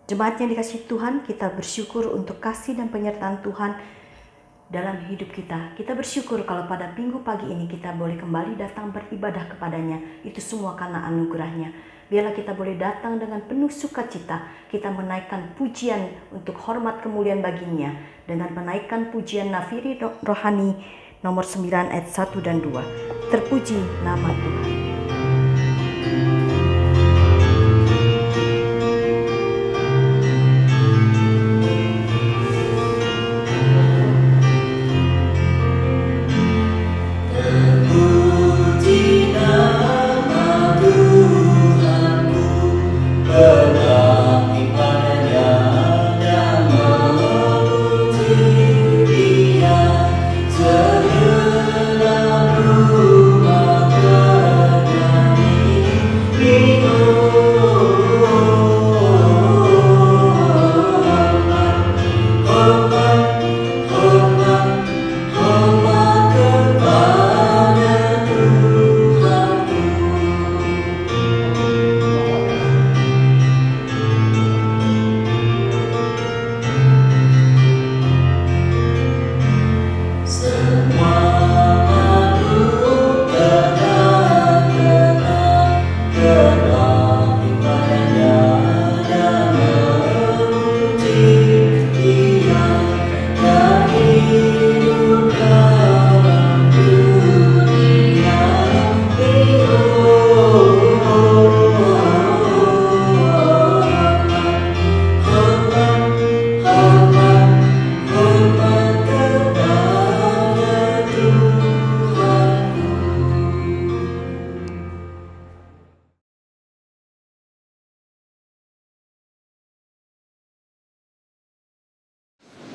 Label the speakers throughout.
Speaker 1: Jemaat yang dikasihi Tuhan, kita bersyukur untuk kasih dan penyertaan Tuhan dalam hidup kita. Kita bersyukur kalau pada minggu pagi ini kita boleh kembali datang beribadah kepadanya. Itu semua karena anugerahnya. Biarlah kita boleh datang dengan penuh sukacita. Kita menaikkan pujian untuk hormat kemuliaan baginya. Dengan menaikkan pujian Nafiri Rohani nomor 9 ayat 1 dan 2. Terpuji nama Tuhan.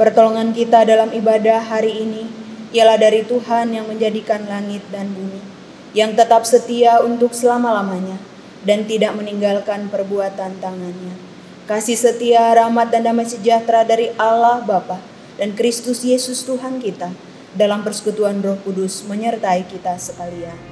Speaker 2: Pertolongan kita dalam ibadah hari ini ialah dari Tuhan yang menjadikan langit dan bumi, yang tetap setia untuk selama-lamanya dan tidak meninggalkan perbuatan tangannya. Kasih setia, rahmat dan damai sejahtera dari Allah Bapa dan Kristus Yesus Tuhan kita dalam persekutuan Roh Kudus menyertai kita sekalian.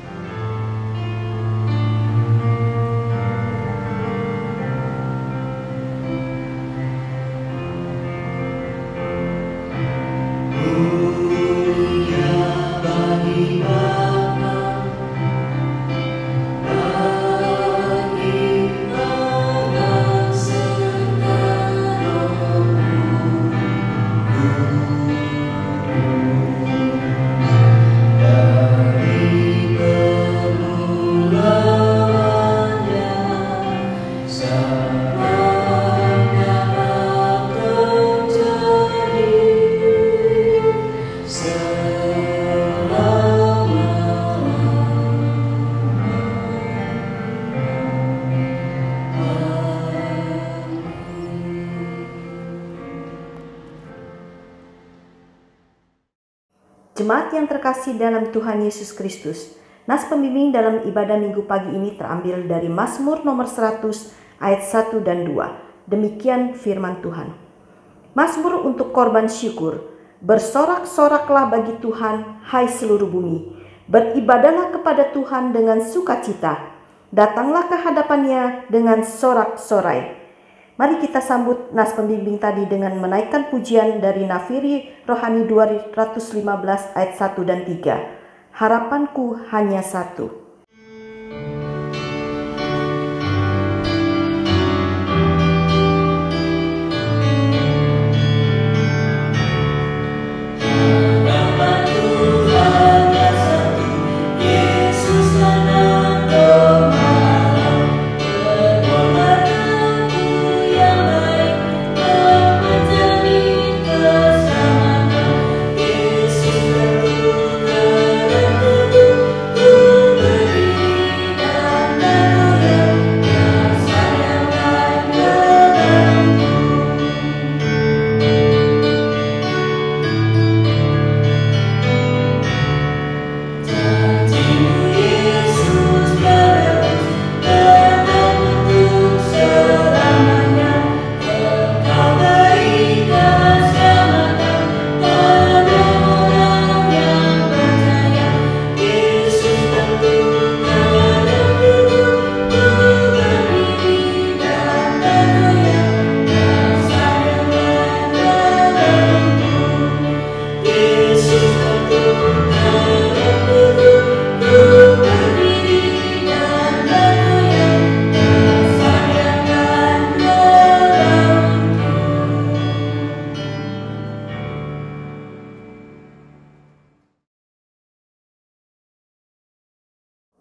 Speaker 1: Jemaat yang terkasih dalam Tuhan Yesus Kristus, nas pembimbing dalam ibadah minggu pagi ini terambil dari Mazmur nomor 100 ayat 1 dan 2. Demikian firman Tuhan. Mazmur untuk korban syukur. Bersorak-soraklah bagi Tuhan, hai seluruh bumi. Beribadahlah kepada Tuhan dengan sukacita. Datanglah ke hadapannya dengan sorak-sorai. Mari kita sambut nas pembimbing tadi dengan menaikkan pujian dari Nafiri Rohani 215 ayat 1 dan 3. Harapanku hanya satu.
Speaker 3: Yesus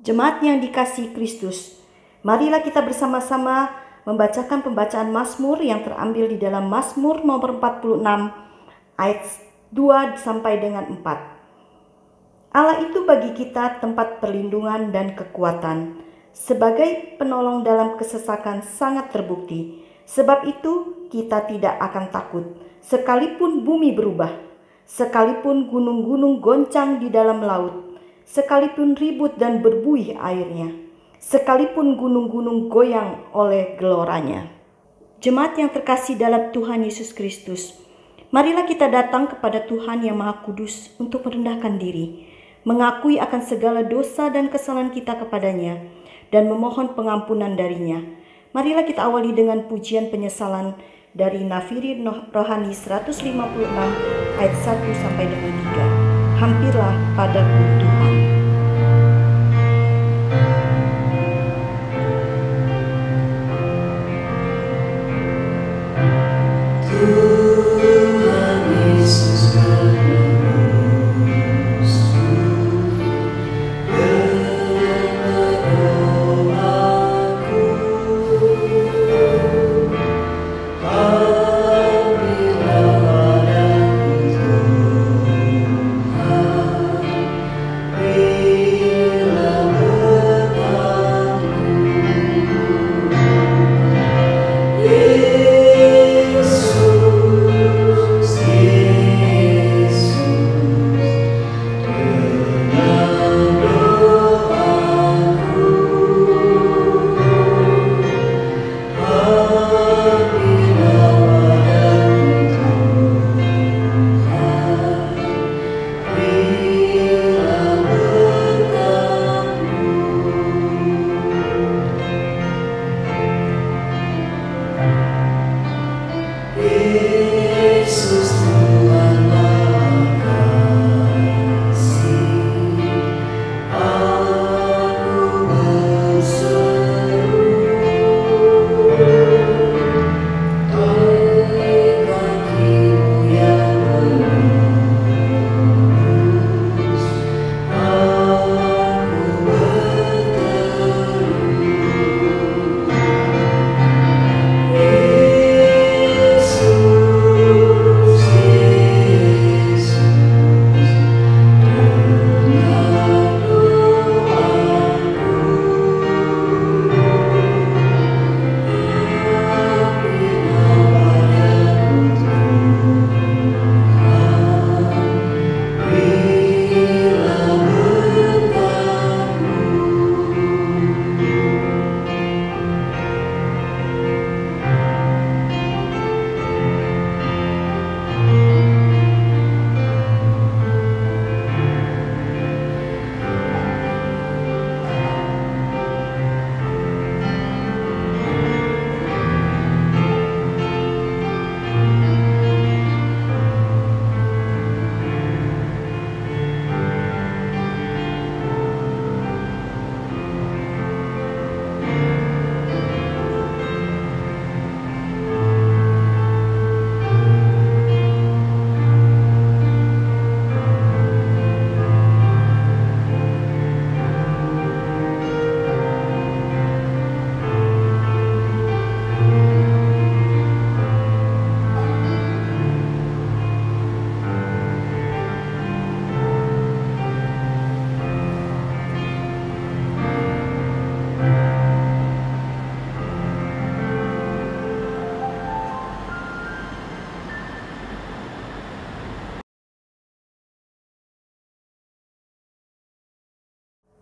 Speaker 1: Jemaat yang dikasihi Kristus, marilah kita bersama-sama membacakan pembacaan Mazmur yang terambil di dalam Mazmur nomor 46 ayat 2 sampai dengan 4. Allah itu bagi kita tempat perlindungan dan kekuatan, sebagai penolong dalam kesesakan sangat terbukti. Sebab itu kita tidak akan takut, sekalipun bumi berubah, sekalipun gunung-gunung goncang di dalam laut, sekalipun ribut dan berbuih airnya, sekalipun gunung-gunung goyang oleh geloranya. Jemaat yang terkasih dalam Tuhan Yesus Kristus, marilah kita datang kepada Tuhan yang Maha Kudus untuk merendahkan diri, mengakui akan segala dosa dan kesalahan kita kepadanya, dan memohon pengampunan darinya. Marilah kita awali dengan pujian penyesalan dari Nafiri Rohani 156 ayat 1 sampai dengan 3. Hampirlah padaku Tuhan.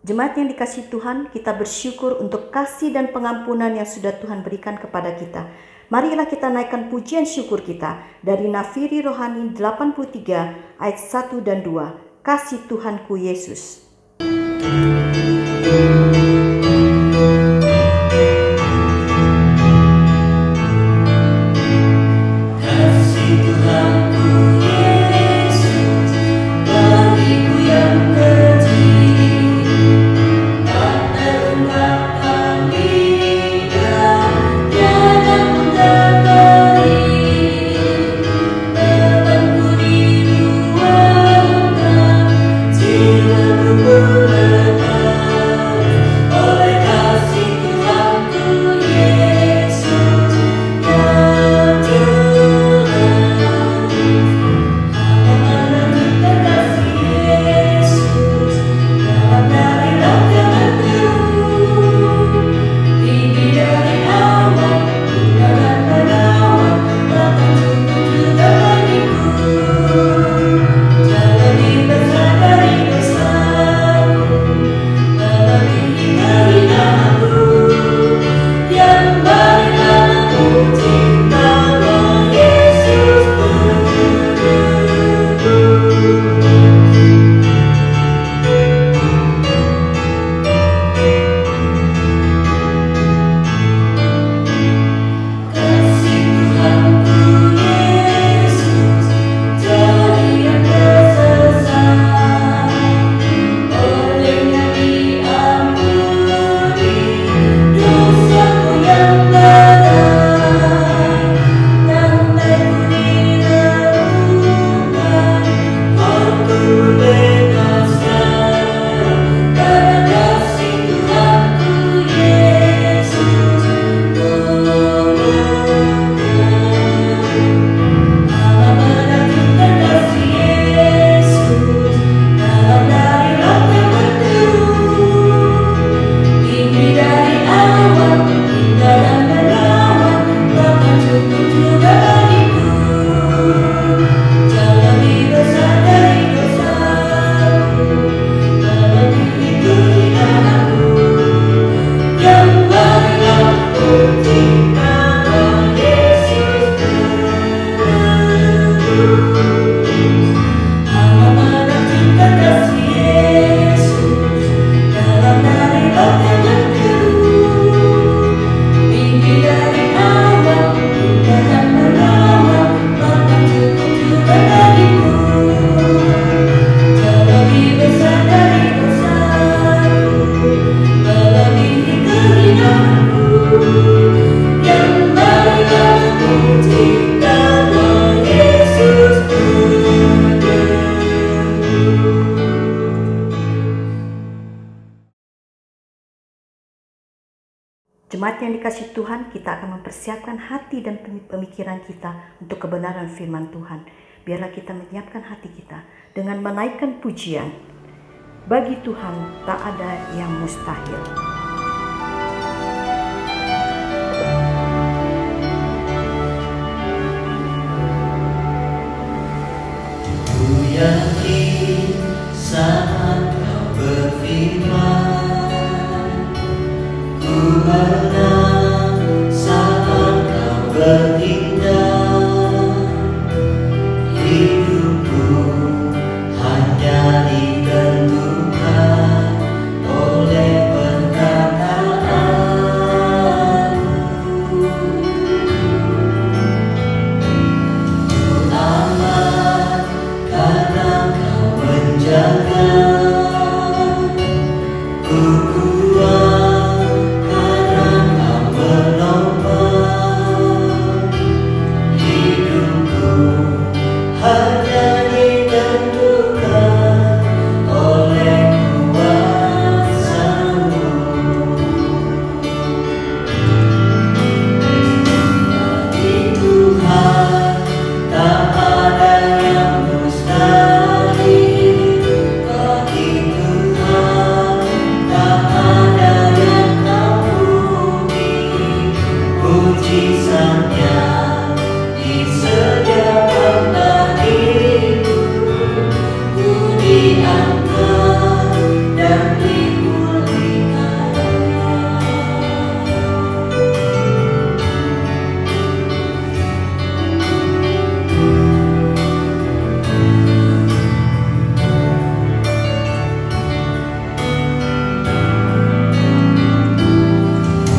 Speaker 1: Jemaat yang dikasihi Tuhan, kita bersyukur untuk kasih dan pengampunan yang sudah Tuhan berikan kepada kita. Marilah kita naikkan pujian syukur kita dari Nafiri Rohani 83 ayat 1 dan 2. Kasih Tuhanku Yesus. dikasihi Tuhan, kita akan mempersiapkan hati dan pemikiran kita untuk kebenaran firman Tuhan. Biarlah kita menyiapkan hati kita dengan menaikkan pujian. Bagi Tuhan tak ada yang mustahil.
Speaker 3: Ku yakin saat kau berfirman, ku menang saat kau bertindak. Hidupku hanya ditentukan oleh perkataanmu. Ku aman karena kau menjaga, ku kuat karena kau menopang. Hidupku hanya ditentukan oleh kuasa-Mu. Bagi Tuhan tak ada yang mustahil. Bagi Tuhan tak ada yang tak mungkin. Mujizatnya disediakan bagiku. Ku diangkat dan dipulihkan.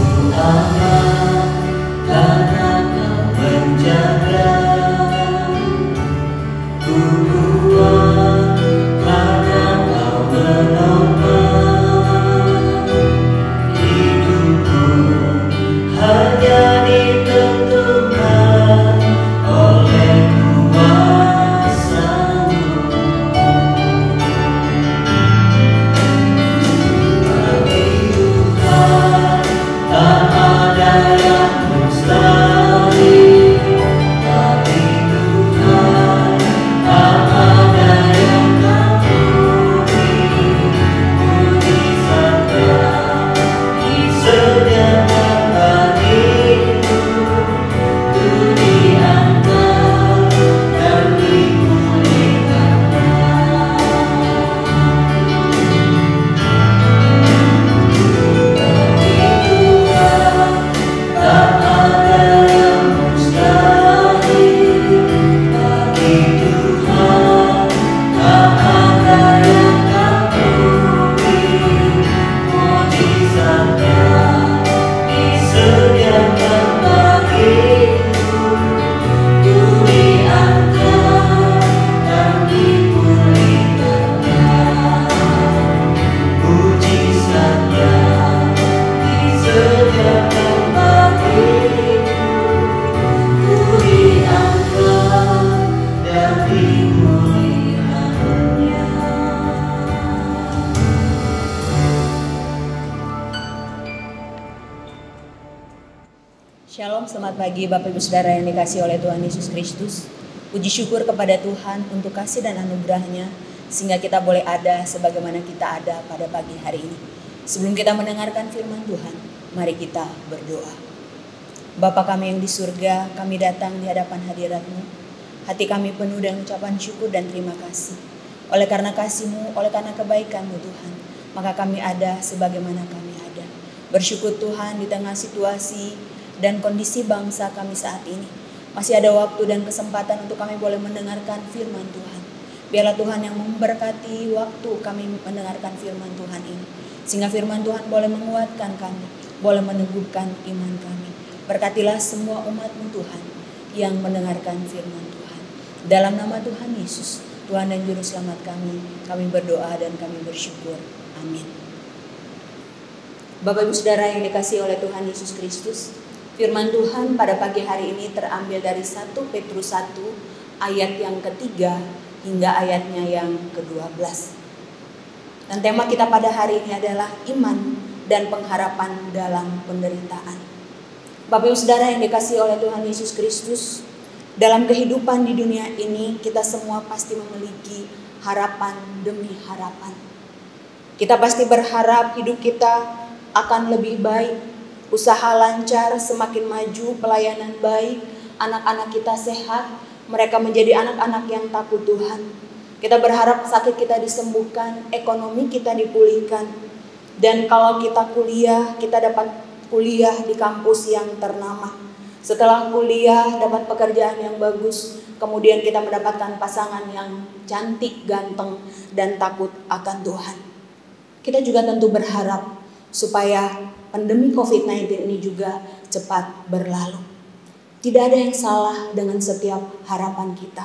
Speaker 3: Ku aman karena kau menjaga, ku kuat karena kau menopang. Hidupku hanya ditentukan oleh kuasa-Mu. Bagi Tuhan tak ada yang mustahil. Bagi Tuhan tak ada yang tak mungkin. Mujizatnya disediakan bagiku. Ku diangkat dan dipulihkannya. Bagi Tuhan tak ada yang mustahil. Bagi Tuhan tak ada yang tak mungkin. Mujizatnya disediakan bagiku. Ku diangkat dan dipulihkannya. Mujizatnya disediakan bagiku. Ku diangkat dan dipulihkannya.
Speaker 2: Shalom, selamat pagi Bapak Ibu Saudara yang dikasihi oleh Tuhan Yesus Kristus. Puji syukur kepada Tuhan untuk kasih dan anugerah-Nya sehingga kita boleh ada sebagaimana kita ada pada pagi hari ini. Sebelum kita mendengarkan firman Tuhan, mari kita berdoa. Bapa kami yang di surga, kami datang di hadapan hadirat-Mu. Hati kami penuh dengan ucapan syukur dan terima kasih. Oleh karena kasih-Mu, oleh karena kebaikan-Mu Tuhan, maka kami ada sebagaimana kami ada. Bersyukur Tuhan di tengah situasi dan kondisi bangsa kami saat ini. Masih ada waktu dan kesempatan untuk kami boleh mendengarkan firman Tuhan. Biarlah Tuhan yang memberkati waktu kami mendengarkan firman Tuhan ini. Sehingga firman Tuhan boleh menguatkan kami, boleh meneguhkan iman kami. Berkatilah semua umat-Mu Tuhan yang mendengarkan firman Tuhan. Dalam nama Tuhan Yesus, Tuhan dan Juru Selamat kami berdoa dan kami bersyukur. Amin. Bapak Ibu Saudara yang dikasihi oleh Tuhan Yesus Kristus, firman Tuhan pada pagi hari ini terambil dari 1 Petrus 1 ayat yang ketiga hingga ayatnya yang ke-12. Dan tema kita pada hari ini adalah iman dan pengharapan dalam penderitaan. Bapak Ibu Saudara yang dikasihi oleh Tuhan Yesus Kristus, dalam kehidupan di dunia ini kita semua pasti memiliki harapan demi harapan. Kita pasti berharap hidup kita akan lebih baik, usaha lancar, semakin maju, pelayanan baik, anak-anak kita sehat, mereka menjadi anak-anak yang takut Tuhan. Kita berharap sakit kita disembuhkan, ekonomi kita dipulihkan. Dan kalau kita kuliah, kita dapat kuliah di kampus yang ternama. Setelah kuliah, dapat pekerjaan yang bagus, kemudian kita mendapatkan pasangan yang cantik, ganteng, dan takut akan Tuhan. Kita juga tentu berharap supaya pandemi COVID-19 ini juga cepat berlalu. Tidak ada yang salah dengan setiap harapan kita.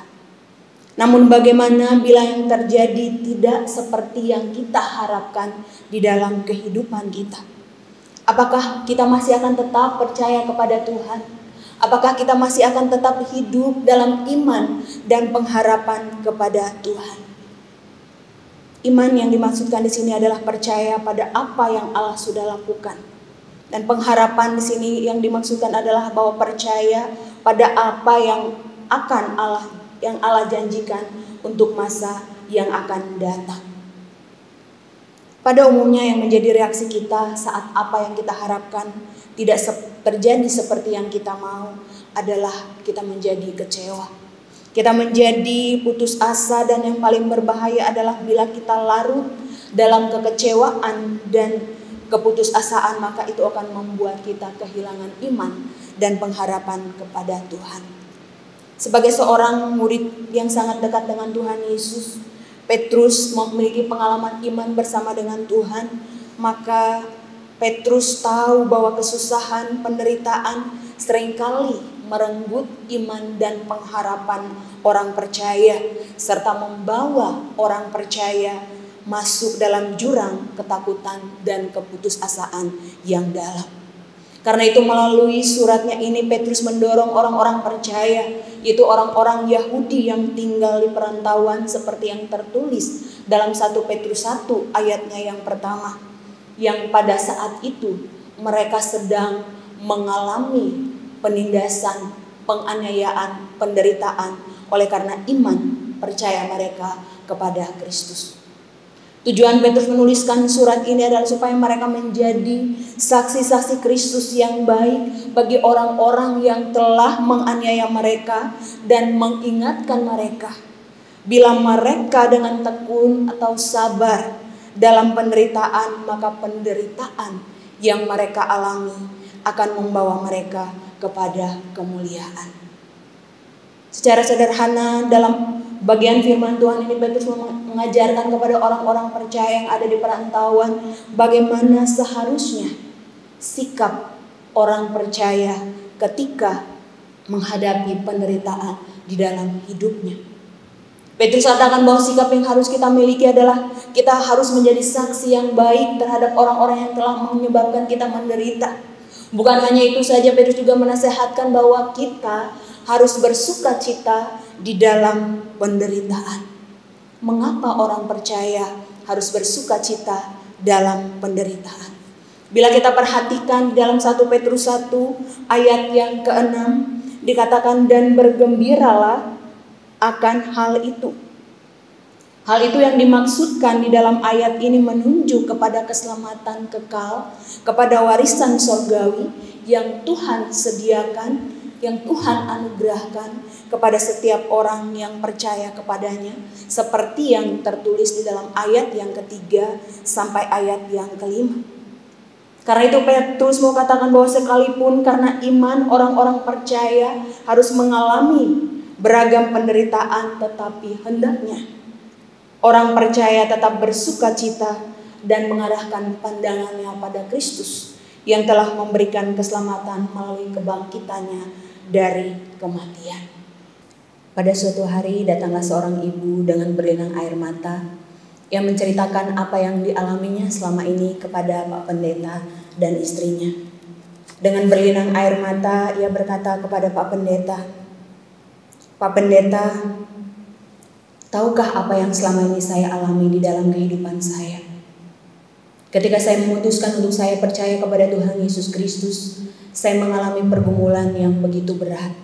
Speaker 2: Namun bagaimana bila yang terjadi tidak seperti yang kita harapkan di dalam kehidupan kita? Apakah kita masih akan tetap percaya kepada Tuhan? Apakah kita masih akan tetap hidup dalam iman dan pengharapan kepada Tuhan? Iman yang dimaksudkan di sini adalah percaya pada apa yang Allah sudah lakukan. Dan pengharapan di sini yang dimaksudkan adalah bahwa percaya pada apa yang Allah janjikan untuk masa yang akan datang. Pada umumnya yang menjadi reaksi kita saat apa yang kita harapkan tidak terjadi seperti yang kita mau adalah kita menjadi kecewa. Kita menjadi putus asa, dan yang paling berbahaya adalah bila kita larut dalam kekecewaan dan keputusasaan, maka itu akan membuat kita kehilangan iman dan pengharapan kepada Tuhan. Sebagai seorang murid yang sangat dekat dengan Tuhan Yesus, Petrus memiliki pengalaman iman bersama dengan Tuhan, maka Petrus tahu bahwa kesusahan, penderitaan seringkali merenggut iman dan pengharapan orang percaya, serta membawa orang percaya masuk dalam jurang ketakutan dan keputusasaan yang dalam. Karena itu melalui suratnya ini Petrus mendorong orang-orang percaya, yaitu orang-orang Yahudi yang tinggal di perantauan seperti yang tertulis dalam 1 Petrus 1 ayatnya yang pertama, yang pada saat itu mereka sedang mengalami penindasan, penganiayaan, penderitaan oleh karena iman percaya mereka kepada Kristus. Tujuan Petrus menuliskan surat ini adalah supaya mereka menjadi saksi-saksi Kristus yang baik bagi orang-orang yang telah menganiaya mereka, dan mengingatkan mereka bila mereka dengan tekun atau sabar dalam penderitaan, maka penderitaan yang mereka alami akan membawa mereka kepada kemuliaan. Secara sederhana dalam bagian firman Tuhan ini Petrus mengajarkan kepada orang-orang percaya yang ada di perantauan bagaimana seharusnya sikap orang percaya ketika menghadapi penderitaan di dalam hidupnya. Petrus katakan bahwa sikap yang harus kita miliki adalah kita harus menjadi saksi yang baik terhadap orang-orang yang telah menyebabkan kita menderita. Bukan hanya itu saja, Petrus juga menasehatkan bahwa kita harus bersuka cita di dalam penderitaan. Mengapa orang percaya harus bersuka cita dalam penderitaan? Bila kita perhatikan dalam 1 Petrus 1 ayat yang ke-6 dikatakan, dan bergembiralah akan hal itu. Hal itu yang dimaksudkan di dalam ayat ini menunjuk kepada keselamatan kekal, kepada warisan surgawi yang Tuhan sediakan, yang Tuhan anugerahkan kepada setiap orang yang percaya kepadanya, seperti yang tertulis di dalam ayat yang ketiga sampai ayat yang kelima. Karena itu Petrus mau katakan bahwa sekalipun karena iman orang-orang percaya harus mengalami beragam penderitaan, tetapi hendaknya orang percaya tetap bersuka cita dan mengarahkan pandangannya pada Kristus yang telah memberikan keselamatan melalui kebangkitannya dari kematian. Pada suatu hari datanglah seorang ibu dengan berlinang air mata yang menceritakan apa yang dialaminya selama ini kepada Pak Pendeta dan istrinya. Dengan berlinang air mata ia berkata kepada Pak Pendeta, "Pak Pendeta, tahukah apa yang selama ini saya alami di dalam kehidupan saya? Ketika saya memutuskan untuk saya percaya kepada Tuhan Yesus Kristus, saya mengalami pergumulan yang begitu berat.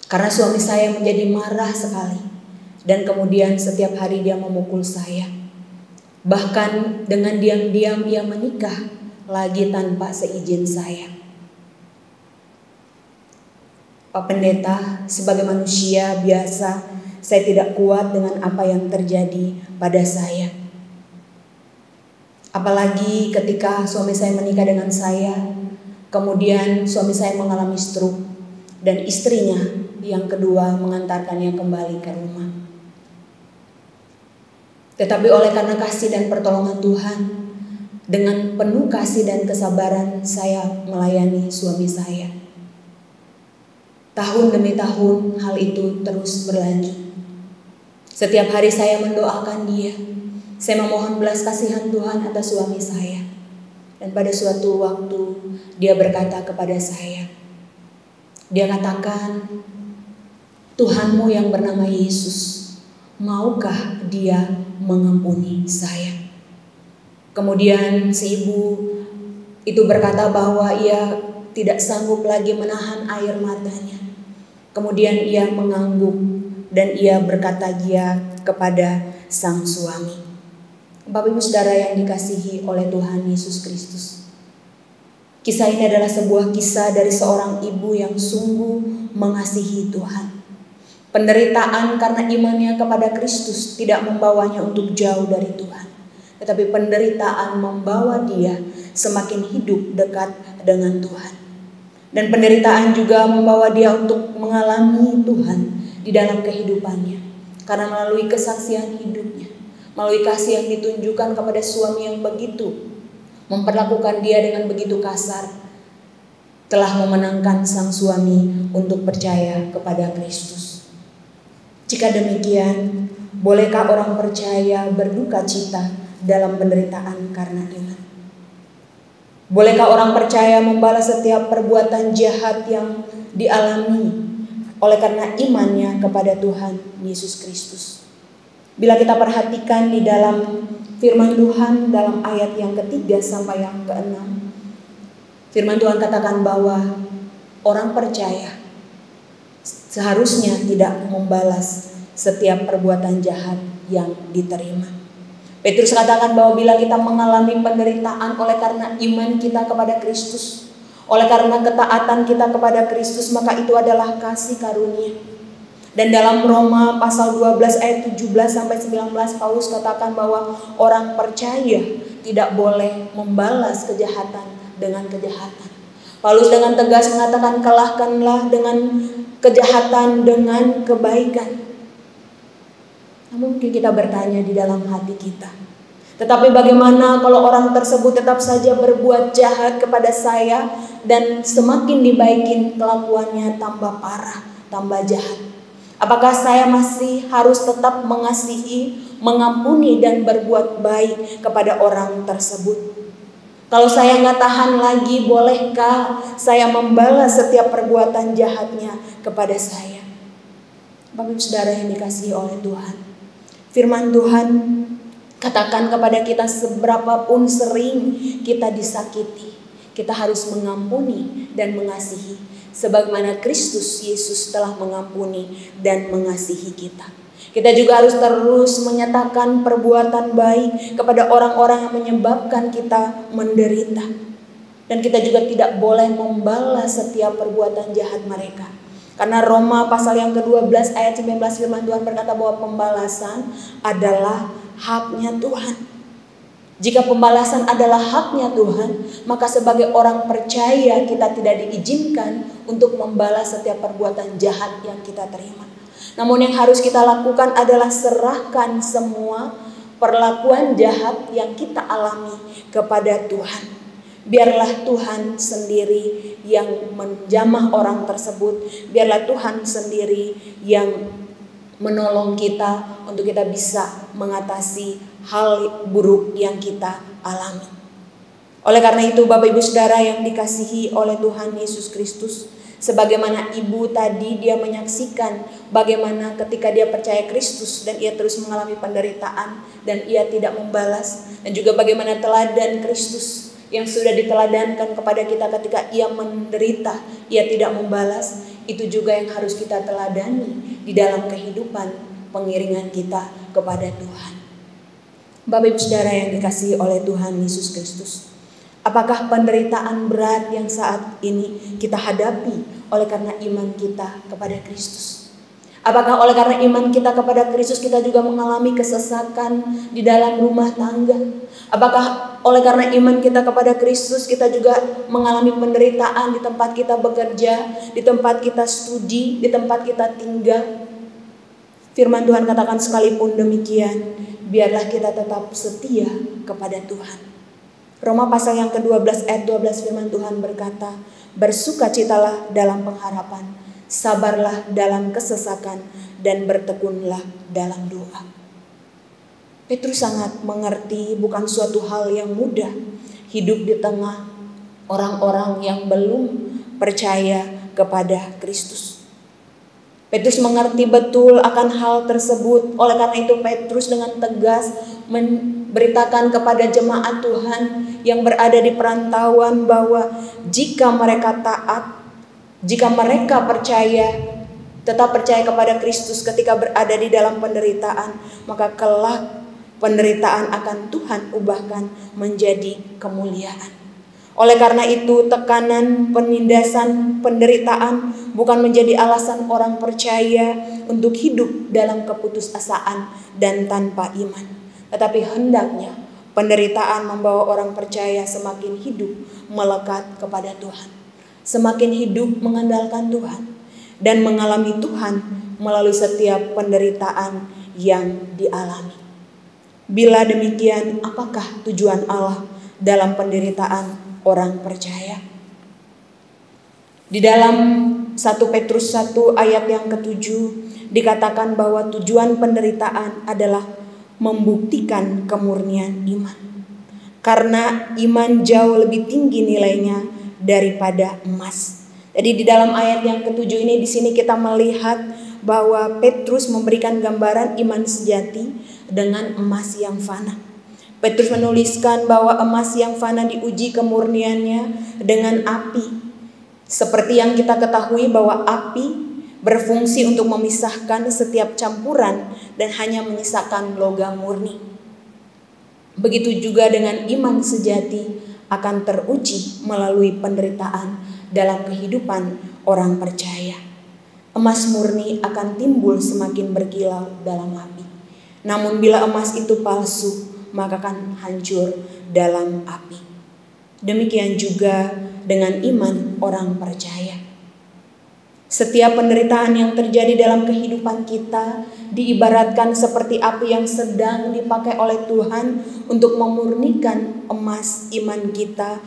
Speaker 2: Karena suami saya menjadi marah sekali, dan kemudian setiap hari dia memukul saya. Bahkan dengan diam-diam ia menikah lagi tanpa seizin saya. Pak Pendeta, sebagai manusia biasa, saya tidak kuat dengan apa yang terjadi pada saya. Apalagi ketika suami saya menikah dengan saya, kemudian suami saya mengalami stroke, dan istrinya yang kedua mengantarkannya kembali ke rumah. Tetapi oleh karena kasih dan pertolongan Tuhan, dengan penuh kasih dan kesabaran saya melayani suami saya. Tahun demi tahun hal itu terus berlanjut. Setiap hari saya mendoakan dia. Saya memohon belas kasihan Tuhan atas suami saya. Dan pada suatu waktu dia berkata kepada saya. Dia katakan, Tuhanmu yang bernama Yesus, maukah dia mengampuni saya? Kemudian si ibu itu berkata bahwa ia tidak sanggup lagi menahan air matanya. Kemudian ia mengangguk dan ia berkata dia kepada sang suami. Bapak Ibu Saudara yang dikasihi oleh Tuhan Yesus Kristus. Kisah ini adalah sebuah kisah dari seorang ibu yang sungguh mengasihi Tuhan. Penderitaan karena imannya kepada Kristus tidak membawanya untuk jauh dari Tuhan. Tetapi penderitaan membawa dia semakin hidup dekat dengan Tuhan. Dan penderitaan juga membawa dia untuk mengalami Tuhan di dalam kehidupannya. Karena melalui kesaksian hidupnya, melalui kasih yang ditunjukkan kepada suami yang begitu memperlakukan dia dengan begitu kasar, telah memenangkan sang suami untuk percaya kepada Kristus. Jika demikian, bolehkah orang percaya berduka cita dalam penderitaan karena iman? Bolehkah orang percaya membalas setiap perbuatan jahat yang dialami oleh karena imannya kepada Tuhan Yesus Kristus? Bila kita perhatikan di dalam firman Tuhan dalam ayat yang ketiga sampai yang keenam, firman Tuhan katakan bahwa orang percaya seharusnya tidak membalas setiap perbuatan jahat yang diterima. Petrus katakan bahwa bila kita mengalami penderitaan oleh karena iman kita kepada Kristus, oleh karena ketaatan kita kepada Kristus, maka itu adalah kasih karunia. Dan dalam Roma pasal 12 ayat 17 sampai 19 Paulus katakan bahwa orang percaya tidak boleh membalas kejahatan dengan kejahatan. Paulus dengan tegas mengatakan, kalahkanlah dengan kejahatan dengan kebaikan. Namun mungkin kita bertanya di dalam hati kita, tetapi bagaimana kalau orang tersebut tetap saja berbuat jahat kepada saya dan semakin dibaikin kelakuannya tambah parah, tambah jahat? Apakah saya masih harus tetap mengasihi, mengampuni dan berbuat baik kepada orang tersebut? Kalau saya nggak tahan lagi, bolehkah saya membalas setiap perbuatan jahatnya kepada saya? Bapak Ibu Saudara yang dikasihi oleh Tuhan, firman Tuhan katakan kepada kita seberapapun sering kita disakiti, kita harus mengampuni dan mengasihi. Sebagaimana Kristus Yesus telah mengampuni dan mengasihi kita. Kita juga harus terus menyatakan perbuatan baik kepada orang-orang yang menyebabkan kita menderita. Dan kita juga tidak boleh membalas setiap perbuatan jahat mereka. Karena Roma pasal yang ke-12 ayat 19 firman Tuhan berkata bahwa pembalasan adalah haknya Tuhan. Jika pembalasan adalah haknya Tuhan, maka sebagai orang percaya kita tidak diizinkan untuk membalas setiap perbuatan jahat yang kita terima. Namun yang harus kita lakukan adalah serahkan semua perlakuan jahat yang kita alami kepada Tuhan. Biarlah Tuhan sendiri yang menjamah orang tersebut. Biarlah Tuhan sendiri yang menolong kita untuk kita bisa mengatasi hal buruk yang kita alami. Oleh karena itu Bapak Ibu Saudara yang dikasihi oleh Tuhan Yesus Kristus, Sebagaimana ibu tadi, dia menyaksikan bagaimana ketika dia percaya Kristus dan ia terus mengalami penderitaan dan ia tidak membalas. Dan juga bagaimana teladan Kristus yang sudah diteladankan kepada kita ketika ia menderita, ia tidak membalas. Itu juga yang harus kita teladani di dalam kehidupan pengiringan kita kepada Tuhan. Bapak Ibu Saudara yang dikasihi oleh Tuhan Yesus Kristus, apakah penderitaan berat yang saat ini kita hadapi oleh karena iman kita kepada Kristus? Apakah oleh karena iman kita kepada Kristus kita juga mengalami kesesakan di dalam rumah tangga? Apakah oleh karena iman kita kepada Kristus kita juga mengalami penderitaan di tempat kita bekerja, di tempat kita studi, di tempat kita tinggal? Firman Tuhan katakan sekalipun demikian, biarlah kita tetap setia kepada Tuhan. Roma pasal yang ke-12 ayat 12 firman Tuhan berkata, bersukacitalah dalam pengharapan, sabarlah dalam kesesakan, dan bertekunlah dalam doa. Petrus sangat mengerti bukan suatu hal yang mudah hidup di tengah orang-orang yang belum percaya kepada Kristus. Petrus mengerti betul akan hal tersebut. Oleh karena itu Petrus dengan tegas memberitakan kepada jemaat Tuhan yang berada di perantauan bahwa jika mereka taat, jika mereka percaya, tetap percaya kepada Kristus ketika berada di dalam penderitaan, maka kelak penderitaan akan Tuhan ubahkan menjadi kemuliaan. Oleh karena itu tekanan, penindasan, penderitaan bukan menjadi alasan orang percaya untuk hidup dalam keputusasaan dan tanpa iman. Tetapi hendaknya penderitaan membawa orang percaya semakin hidup melekat kepada Tuhan, semakin hidup mengandalkan Tuhan, dan mengalami Tuhan melalui setiap penderitaan yang dialami. Bila demikian, apakah tujuan Allah dalam penderitaan orang percaya? Di dalam 1 Petrus 1 ayat yang ke-7 dikatakan bahwa tujuan penderitaan adalah membuktikan kemurnian iman. Karena iman jauh lebih tinggi nilainya daripada emas. Jadi di dalam ayat yang ke-7 ini di sini kita melihat bahwa Petrus memberikan gambaran iman sejati dengan emas yang fana. Petrus menuliskan bahwa emas yang fana diuji kemurniannya dengan api. Seperti yang kita ketahui bahwa api berfungsi untuk memisahkan setiap campuran dan hanya menyisakan logam murni. Begitu juga dengan iman sejati akan teruji melalui penderitaan dalam kehidupan orang percaya. Emas murni akan timbul semakin berkilau dalam api. Namun bila emas itu palsu, maka akan hancur dalam api. Demikian juga dengan iman orang percaya. Setiap penderitaan yang terjadi dalam kehidupan kita diibaratkan seperti api yang sedang dipakai oleh Tuhan untuk memurnikan emas iman kita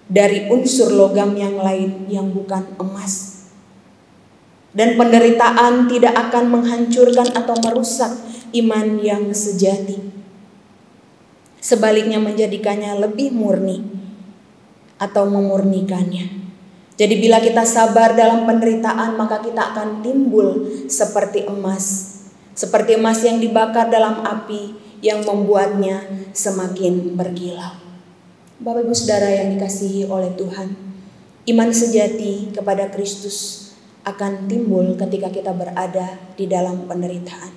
Speaker 2: dari unsur logam yang lain yang bukan emas. Dan penderitaan tidak akan menghancurkan atau merusak iman yang sejati. Sebaliknya menjadikannya lebih murni atau memurnikannya. Jadi bila kita sabar dalam penderitaan, maka kita akan timbul seperti emas. Seperti emas yang dibakar dalam api yang membuatnya semakin berkilau. Bapak Ibu Saudara yang dikasihi oleh Tuhan, iman sejati kepada Kristus akan timbul ketika kita berada di dalam penderitaan.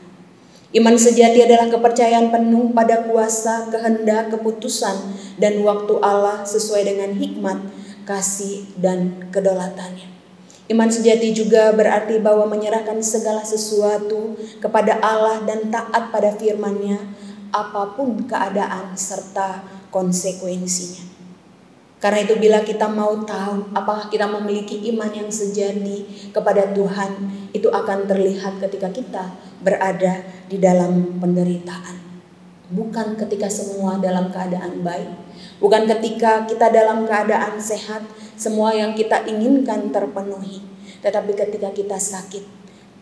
Speaker 2: Iman sejati adalah kepercayaan penuh pada kuasa, kehendak, keputusan, dan waktu Allah sesuai dengan hikmat, kasih, dan kedaulatannya. Iman sejati juga berarti bahwa menyerahkan segala sesuatu kepada Allah dan taat pada firman-Nya, apapun keadaan serta konsekuensinya. Karena itu bila kita mau tahu apakah kita memiliki iman yang sejati kepada Tuhan, itu akan terlihat ketika kita berada di dalam penderitaan. Bukan ketika semua dalam keadaan baik, bukan ketika kita dalam keadaan sehat, semua yang kita inginkan terpenuhi, tetapi ketika kita sakit,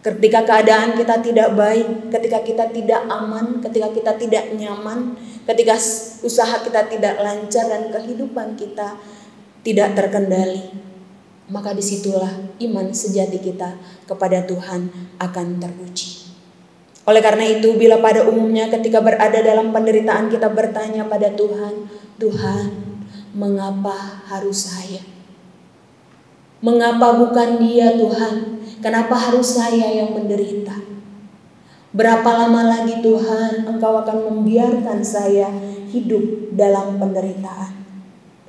Speaker 2: ketika keadaan kita tidak baik, ketika kita tidak aman, ketika kita tidak nyaman, ketika usaha kita tidak lancar dan kehidupan kita tidak terkendali, maka disitulah iman sejati kita kepada Tuhan akan teruji. Oleh karena itu, bila pada umumnya ketika berada dalam penderitaan kita bertanya pada Tuhan, Tuhan, mengapa harus saya? Mengapa bukan dia Tuhan? Kenapa harus saya yang menderita? Berapa lama lagi Tuhan Engkau akan membiarkan saya hidup dalam penderitaan?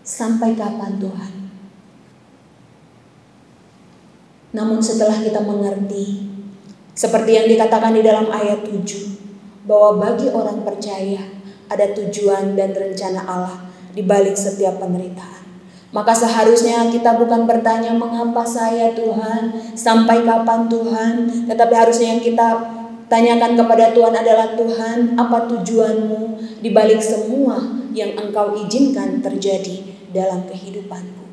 Speaker 2: Sampai kapan Tuhan? Namun setelah kita mengerti, seperti yang dikatakan di dalam ayat 7, bahwa bagi orang percaya ada tujuan dan rencana Allah di balik setiap penderitaan. Maka seharusnya kita bukan bertanya mengapa saya Tuhan, sampai kapan Tuhan, tetapi harusnya yang kita tanyakan kepada Tuhan adalah, Tuhan, apa tujuanmu di balik semua yang Engkau izinkan terjadi dalam kehidupanku.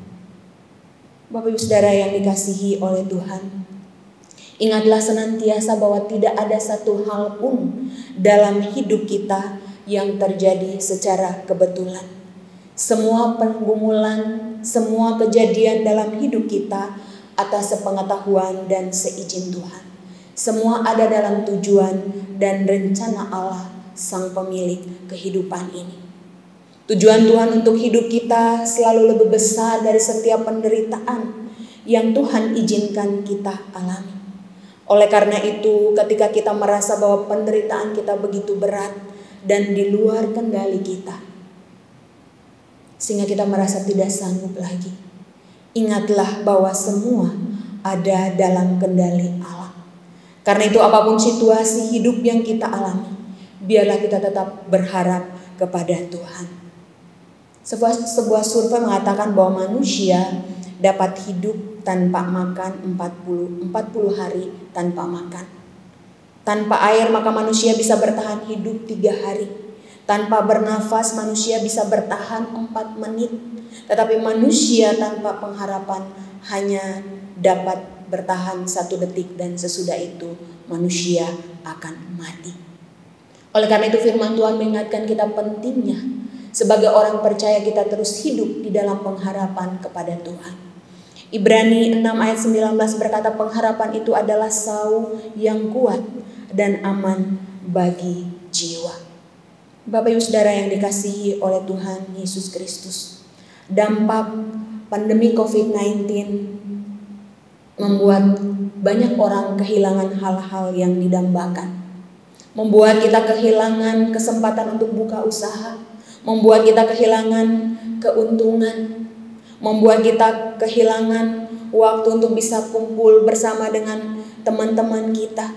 Speaker 2: Bapak Ibu Saudara yang dikasihi oleh Tuhan, ingatlah senantiasa bahwa tidak ada satu hal pun dalam hidup kita yang terjadi secara kebetulan. Semua pergumulan, semua kejadian dalam hidup kita atas sepengetahuan dan seizin Tuhan. Semua ada dalam tujuan dan rencana Allah, Sang Pemilik kehidupan ini. Tujuan Tuhan untuk hidup kita selalu lebih besar dari setiap penderitaan yang Tuhan izinkan kita alami. Oleh karena itu, ketika kita merasa bahwa penderitaan kita begitu berat dan di luar kendali kita, sehingga kita merasa tidak sanggup lagi, ingatlah bahwa semua ada dalam kendali Allah. Karena itu apapun situasi hidup yang kita alami, biarlah kita tetap berharap kepada Tuhan. Sebuah survei mengatakan bahwa manusia dapat hidup tanpa makan 40 hari tanpa makan. Tanpa air maka manusia bisa bertahan hidup 3 hari. Tanpa bernafas manusia bisa bertahan 4 menit. Tetapi manusia tanpa pengharapan hanya dapat bertahan 1 detik dan sesudah itu manusia akan mati. Oleh karena itu firman Tuhan mengingatkan kita pentingnya sebagai orang percaya kita terus hidup di dalam pengharapan kepada Tuhan. Ibrani 6 ayat 19 berkata pengharapan itu adalah sau yang kuat dan aman bagi jiwa. Bapak Ibu Saudara yang dikasihi oleh Tuhan Yesus Kristus, dampak pandemi COVID-19 membuat banyak orang kehilangan hal-hal yang didambakan. Membuat kita kehilangan kesempatan untuk buka usaha, membuat kita kehilangan keuntungan, membuat kita kehilangan waktu untuk bisa kumpul bersama dengan teman-teman kita,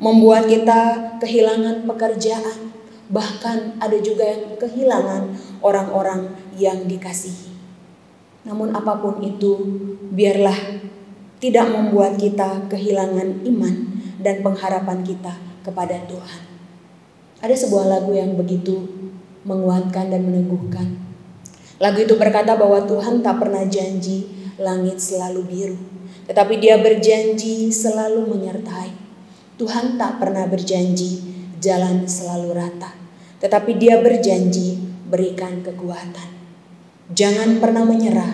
Speaker 2: membuat kita kehilangan pekerjaan, bahkan ada juga yang kehilangan orang-orang yang dikasihi. Namun apapun itu, biarlah tidak membuat kita kehilangan iman dan pengharapan kita kepada Tuhan. Ada sebuah lagu yang begitu menguatkan dan meneguhkan. Lagu itu berkata bahwa Tuhan tak pernah janji langit selalu biru, tetapi Dia berjanji selalu menyertai. Tuhan tak pernah berjanji jalan selalu rata, tetapi Dia berjanji berikan kekuatan. Jangan pernah menyerah,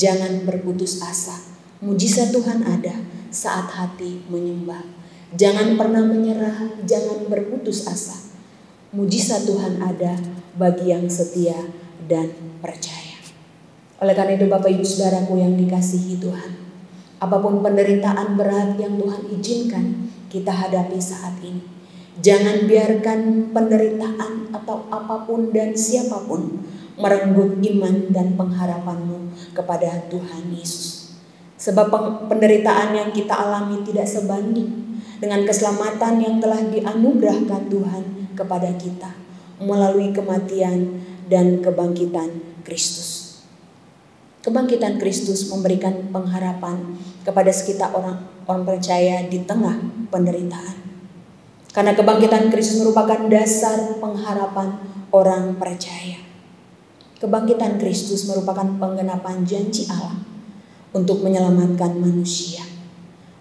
Speaker 2: jangan berputus asa. Mujizat Tuhan ada saat hati menyembah. Jangan pernah menyerah, jangan berputus asa. Mujizat Tuhan ada bagi yang setia dan percaya. Oleh karena itu Bapak Ibu Saudaraku yang dikasihi Tuhan, apapun penderitaan berat yang Tuhan izinkan kita hadapi saat ini, jangan biarkan penderitaan atau apapun dan siapapun merenggut iman dan pengharapanmu kepada Tuhan Yesus. Sebab penderitaan yang kita alami tidak sebanding dengan keselamatan yang telah dianugerahkan Tuhan kepada kita melalui kematian dan kebangkitan Kristus. Kebangkitan Kristus memberikan pengharapan kepada sekitar orang percaya di tengah penderitaan. Karena kebangkitan Kristus merupakan dasar pengharapan orang percaya. Kebangkitan Kristus merupakan penggenapan janji Allah untuk menyelamatkan manusia.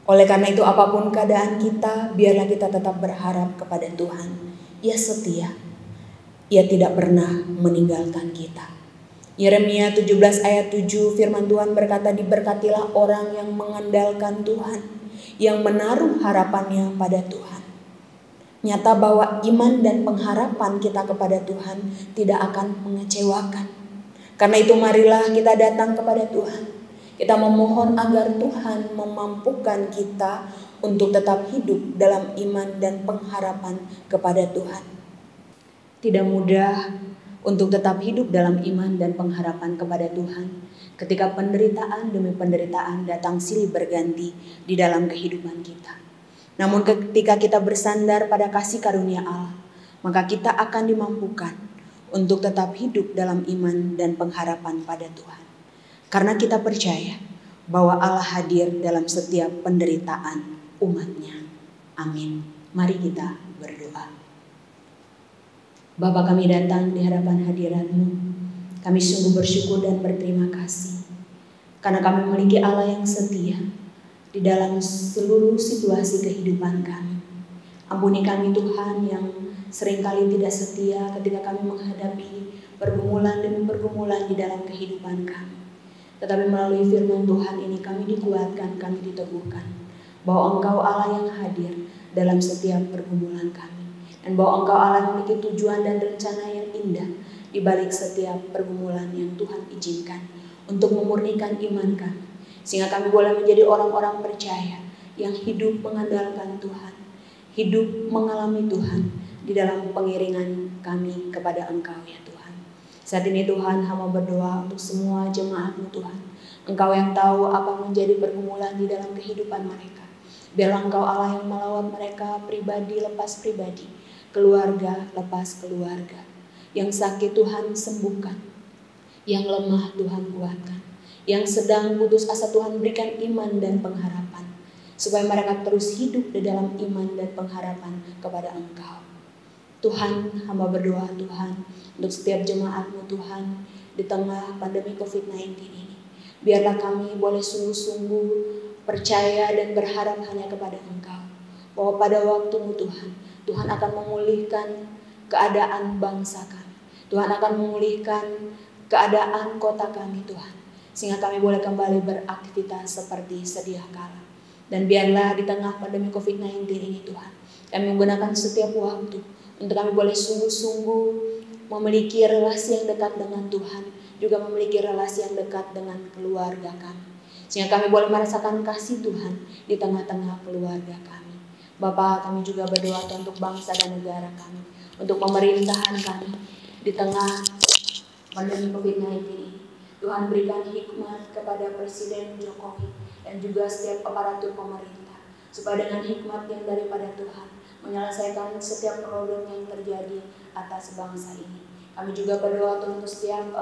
Speaker 2: Oleh karena itu apapun keadaan kita, biarlah kita tetap berharap kepada Tuhan. Ia setia, Ia tidak pernah meninggalkan kita. Yeremia 17 ayat 7 firman Tuhan berkata, diberkatilah orang yang mengandalkan Tuhan, yang menaruh harapannya pada Tuhan. Nyata bahwa iman dan pengharapan kita kepada Tuhan tidak akan mengecewakan. Karena itu marilah kita datang kepada Tuhan. Kita memohon agar Tuhan memampukan kita untuk tetap hidup dalam iman dan pengharapan kepada Tuhan. Tidak mudah untuk tetap hidup dalam iman dan pengharapan kepada Tuhan ketika penderitaan demi penderitaan datang silih berganti di dalam kehidupan kita. Namun ketika kita bersandar pada kasih karunia Allah, maka kita akan dimampukan untuk tetap hidup dalam iman dan pengharapan pada Tuhan. Karena kita percaya bahwa Allah hadir dalam setiap penderitaan umatnya. Amin. Mari kita berdoa. Bapa, kami datang di hadapan hadirat-Mu. Kami sungguh bersyukur dan berterima kasih karena kami memiliki Allah yang setia di dalam seluruh situasi kehidupan kami. Ampuni kami Tuhan yang seringkali tidak setia ketika kami menghadapi pergumulan demi pergumulan di dalam kehidupan kami. Tetapi melalui firman Tuhan ini kami dikuatkan, kami diteguhkan bahwa Engkau Allah yang hadir dalam setiap pergumulan kami. Dan bahwa Engkau Allah memiliki tujuan dan rencana yang indah di balik setiap pergumulan yang Tuhan izinkan untuk memurnikan iman kami. Sehingga kami boleh menjadi orang-orang percaya yang hidup mengandalkan Tuhan, hidup mengalami Tuhan di dalam pengiringan kami kepada Engkau ya Tuhan. Saat ini Tuhan, hamba berdoa untuk semua jemaat-Mu Tuhan. Engkau yang tahu apa menjadi pergumulan di dalam kehidupan mereka. Biarlah Engkau Allah yang melawat mereka pribadi lepas pribadi, keluarga lepas keluarga. Yang sakit Tuhan sembuhkan, yang lemah Tuhan kuatkan, yang sedang putus asa Tuhan berikan iman dan pengharapan, supaya mereka terus hidup di dalam iman dan pengharapan kepada Engkau. Tuhan, hamba berdoa Tuhan untuk setiap jemaat-Mu Tuhan di tengah pandemi COVID-19 ini. Biarlah kami boleh sungguh-sungguh percaya dan berharap hanya kepada Engkau, bahwa pada waktu-Mu Tuhan, Tuhan akan memulihkan keadaan bangsa kami. Tuhan akan memulihkan keadaan kota kami Tuhan. Sehingga kami boleh kembali beraktivitas seperti sedia kala. Dan biarlah di tengah pandemi COVID-19 ini Tuhan, kami menggunakan setiap waktu untuk kami boleh sungguh-sungguh memiliki relasi yang dekat dengan Tuhan. Juga memiliki relasi yang dekat dengan keluarga kami. Sehingga kami boleh merasakan kasih Tuhan di tengah-tengah keluarga kami. Bapa, kami juga berdoa untuk bangsa dan negara kami, untuk pemerintahan kami di tengah pandemi COVID-19 ini. Tuhan berikan hikmat kepada Presiden Jokowi dan juga setiap aparatur pemerintah, supaya dengan hikmat yang daripada Tuhan menyelesaikan setiap problem yang terjadi atas bangsa ini. Kami juga berdoa untuk setiap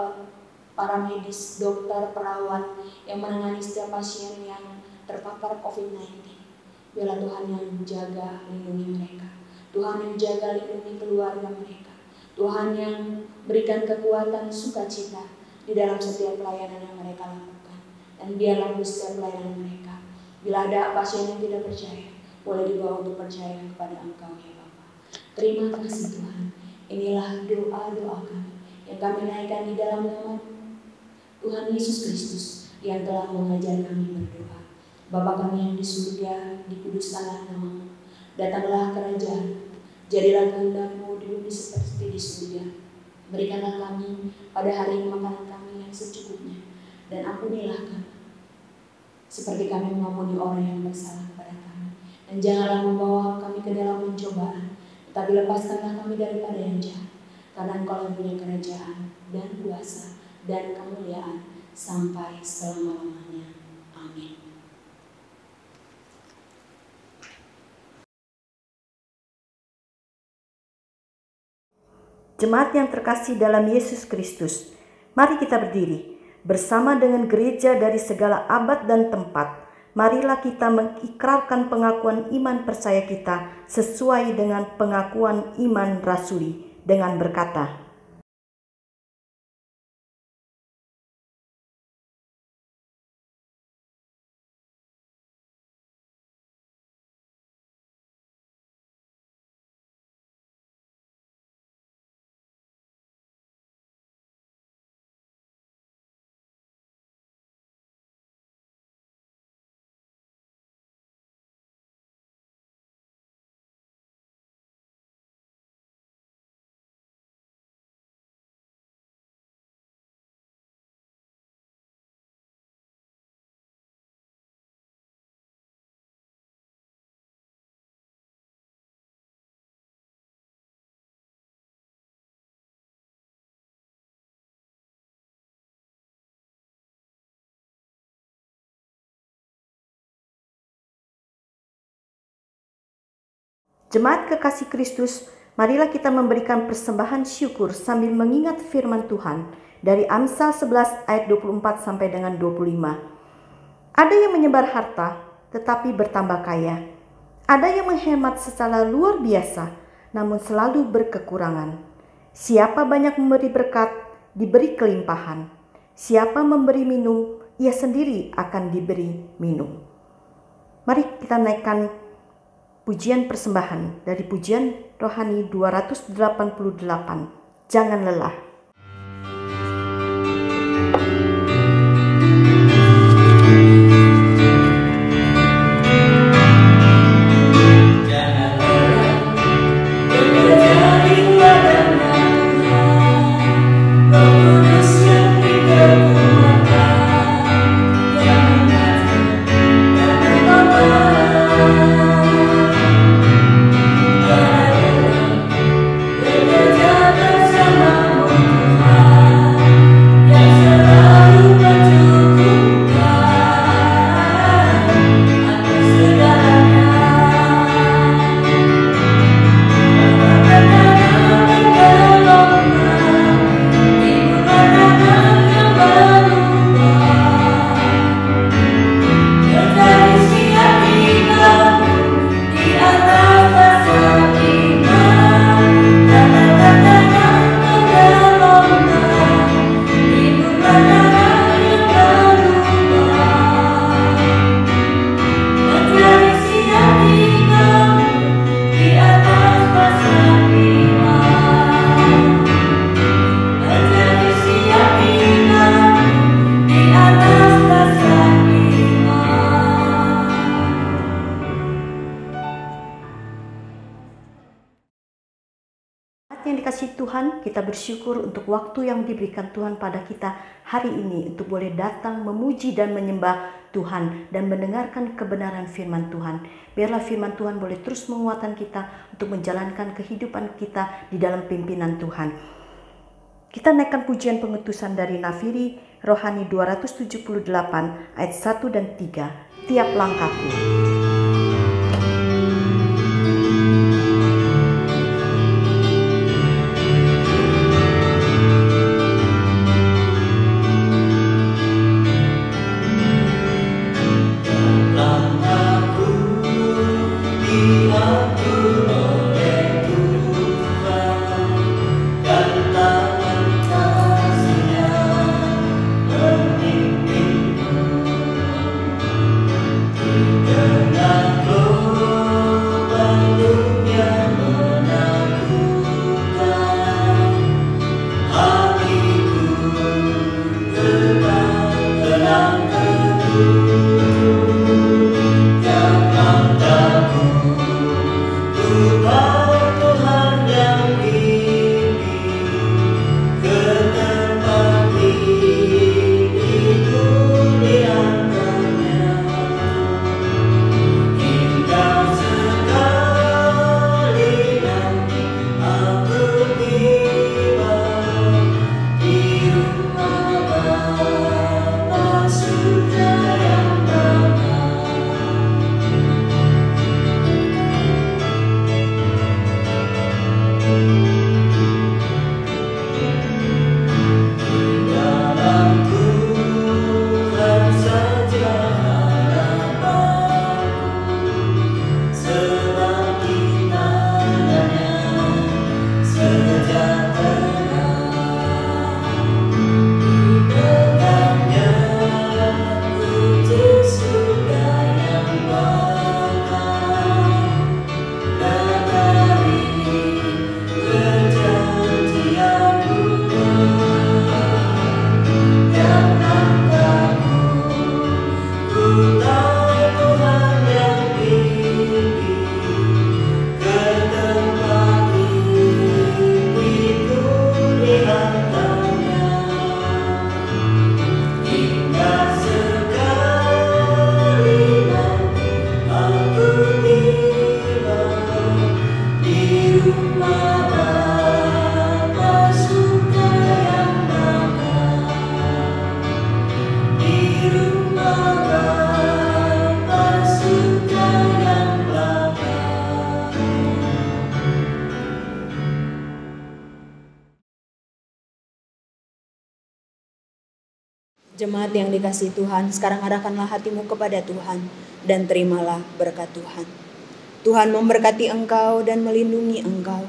Speaker 2: para medis, dokter, perawat yang menangani setiap pasien yang terpapar COVID-19. Biarlah Tuhan yang menjaga, lindungi mereka. Tuhan yang jaga, lindungi keluarga mereka. Tuhan yang berikan kekuatan, sukacita di dalam setiap pelayanan yang mereka lakukan. Dan biarlah di setiap pelayanan mereka, bila ada pasien yang tidak percaya, boleh dibawa untuk percaya kepada Engkau ya Bapa. Terima kasih Tuhan. Inilah doa-doa kami yang kami naikkan di dalam nama Tuhan Yesus Kristus yang telah mengajar kami berdoa. Bapa kami yang di surga, dikuduskanlah nama-Mu. Datanglah kerajaan, jadilah kehendak-Mu di bumi seperti di surga. Berikanlah kami pada hari ini makanan kami yang secukupnya, dan ampunilah kami, seperti kami mengampuni orang yang bersalah kepada kami. Dan janganlah membawa kami ke dalam pencobaan, tetapi lepaskanlah kami daripada yang jahat. Karena Engkau yang punya kerajaan dan kuasa dan kemuliaan sampai selama-lamanya. Amin.
Speaker 1: Jemaat yang terkasih dalam Yesus Kristus, mari kita berdiri bersama dengan gereja dari segala abad dan tempat. Marilah kita mengikrarkan pengakuan iman percaya kita sesuai dengan pengakuan iman rasuli dengan berkata, Jemaat kekasih Kristus, marilah kita memberikan persembahan syukur sambil mengingat firman Tuhan dari Amsal 11 ayat 24 sampai dengan 25. Ada yang menyebar harta tetapi bertambah kaya. Ada yang menghemat secara luar biasa namun selalu berkekurangan. Siapa banyak memberi berkat, diberi kelimpahan. Siapa memberi minum, ia sendiri akan diberi minum. Mari kita naikkan pujian persembahan dari pujian rohani 288. Jangan lelah. Yang dikasihi Tuhan, kita bersyukur untuk waktu yang diberikan Tuhan pada kita hari ini untuk boleh datang memuji dan menyembah Tuhan dan mendengarkan kebenaran firman Tuhan. Biarlah firman Tuhan boleh terus menguatkan kita untuk menjalankan kehidupan kita di dalam pimpinan Tuhan. Kita naikkan pujian pengutusan dari Nafiri Rohani 278 ayat 1 dan 3. Tiap langkahku.
Speaker 3: Dengan
Speaker 2: Jemaat yang dikasihi Tuhan, sekarang arahkanlah hatimu kepada Tuhan dan terimalah berkat Tuhan. Tuhan memberkati engkau dan melindungi engkau.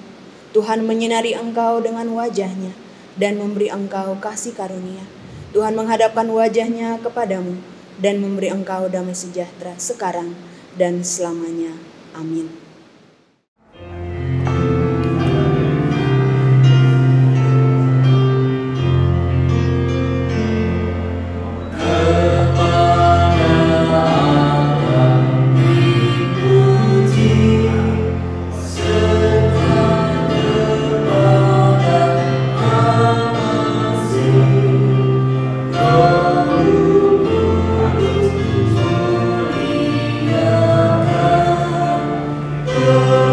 Speaker 2: Tuhan menyinari engkau dengan wajah-Nya dan memberi engkau kasih karunia. Tuhan menghadapkan wajah-Nya kepadamu dan memberi engkau damai sejahtera sekarang dan selamanya. Amin.
Speaker 3: Oh